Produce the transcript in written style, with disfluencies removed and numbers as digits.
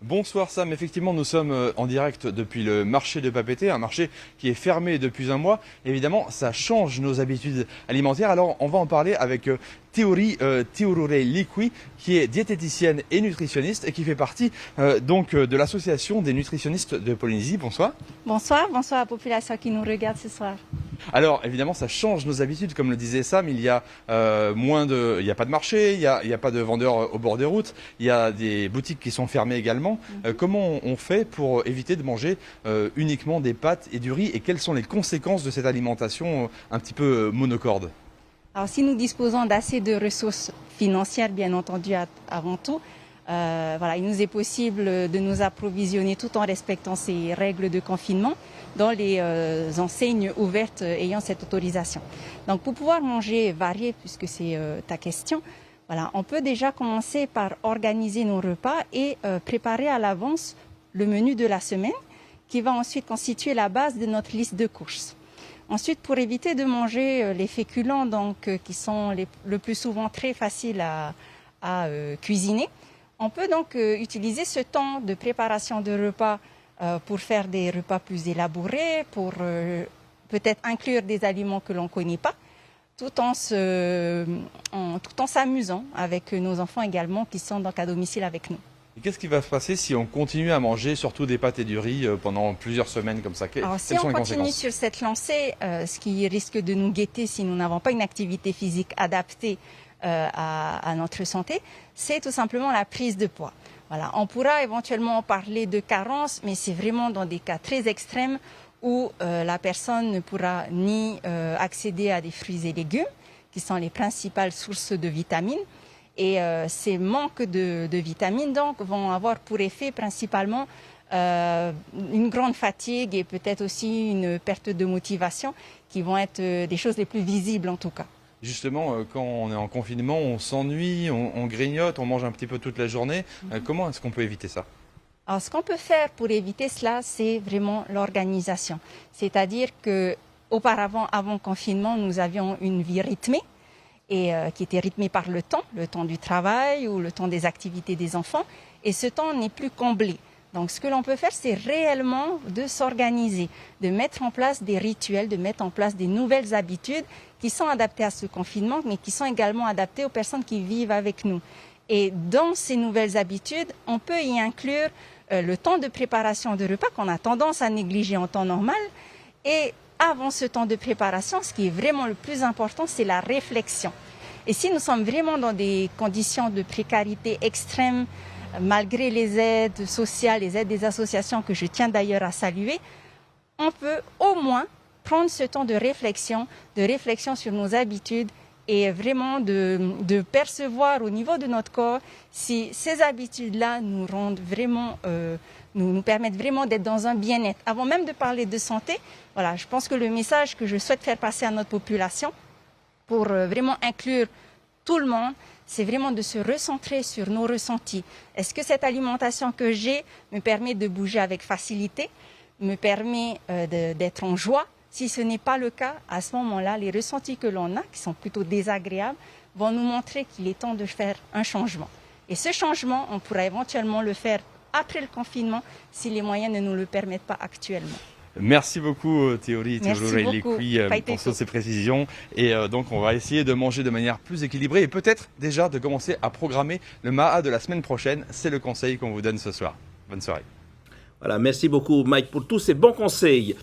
Bonsoir Sam, effectivement nous sommes en direct depuis le marché de Papeete, un marché qui est fermé depuis un mois. Évidemment ça change nos habitudes alimentaires, alors on va en parler avec Theori Tiurure Liqui qui est diététicienne et nutritionniste et qui fait partie de l'association des nutritionnistes de Polynésie. Bonsoir. Bonsoir, bonsoir à la population qui nous regarde ce soir. Alors évidemment ça change nos habitudes, comme le disait Sam, il y a il n'y a pas de marché, il y a pas de vendeurs au bord des routes, il y a des boutiques qui sont fermées également. Comment on fait pour éviter de manger uniquement des pâtes et du riz, et quelles sont les conséquences de cette alimentation un petit peu monocorde? Alors si nous disposons d'assez de ressources financières, bien entendu avant tout, il nous est possible de nous approvisionner tout en respectant ces règles de confinement dans les enseignes ouvertes ayant cette autorisation. Donc pour pouvoir manger varié, puisque c'est ta question, on peut déjà commencer par organiser nos repas et préparer à l'avance le menu de la semaine qui va ensuite constituer la base de notre liste de courses. Ensuite, pour éviter de manger les féculents qui sont le plus souvent très faciles à cuisiner, on peut donc utiliser ce temps de préparation de repas pour faire des repas plus élaborés, pour peut-être inclure des aliments que l'on ne connaît pas, tout en s'amusant avec nos enfants également qui sont donc à domicile avec nous. Et qu'est-ce qui va se passer si on continue à manger surtout des pâtes et du riz pendant plusieurs semaines comme ça? Alors, si on continue sur cette lancée, ce qui risque de nous guetter si nous n'avons pas une activité physique adaptée à notre santé, c'est tout simplement la prise de poids. Voilà. On pourra éventuellement parler de carence, mais c'est vraiment dans des cas très extrêmes où la personne ne pourra ni accéder à des fruits et légumes, qui sont les principales sources de vitamines. Et ces manques de vitamines donc vont avoir pour effet principalement une grande fatigue et peut-être aussi une perte de motivation qui vont être des choses les plus visibles en tout cas. Justement, quand on est en confinement, on s'ennuie, on grignote, on mange un petit peu toute la journée. Comment est-ce qu'on peut éviter ça? Alors, ce qu'on peut faire pour éviter cela, c'est vraiment l'organisation. C'est-à-dire qu'auparavant, avant le confinement, nous avions une vie rythmée et qui était rythmée par le temps du travail ou le temps des activités des enfants. Et ce temps n'est plus comblé. Donc, ce que l'on peut faire, c'est réellement de s'organiser, de mettre en place des rituels, de mettre en place des nouvelles habitudes qui sont adaptées à ce confinement, mais qui sont également adaptées aux personnes qui vivent avec nous. Et dans ces nouvelles habitudes, on peut y inclure le temps de préparation de repas qu'on a tendance à négliger en temps normal. Et avant ce temps de préparation, ce qui est vraiment le plus important, c'est la réflexion. Et si nous sommes vraiment dans des conditions de précarité extrême, malgré les aides sociales, les aides des associations que je tiens d'ailleurs à saluer, on peut au moins prendre ce temps de réflexion sur nos habitudes et vraiment de percevoir au niveau de notre corps si ces habitudes-là nous rendent vraiment, nous permettent vraiment d'être dans un bien-être. Avant même de parler de santé, je pense que le message que je souhaite faire passer à notre population pour vraiment inclure tout le monde, c'est vraiment de se recentrer sur nos ressentis. Est-ce que cette alimentation que j'ai me permet de bouger avec facilité, me permet d'être en joie? Si ce n'est pas le cas, à ce moment-là, les ressentis que l'on a, qui sont plutôt désagréables, vont nous montrer qu'il est temps de faire un changement. Et ce changement, on pourra éventuellement le faire après le confinement si les moyens ne nous le permettent pas actuellement. Merci beaucoup Theori Tiurure Liqui pour toutes ces précisions. Et donc on va essayer de manger de manière plus équilibrée et peut-être déjà de commencer à programmer le MAA de la semaine prochaine. C'est le conseil qu'on vous donne ce soir. Bonne soirée. Voilà, merci beaucoup Mike pour tous ces bons conseils.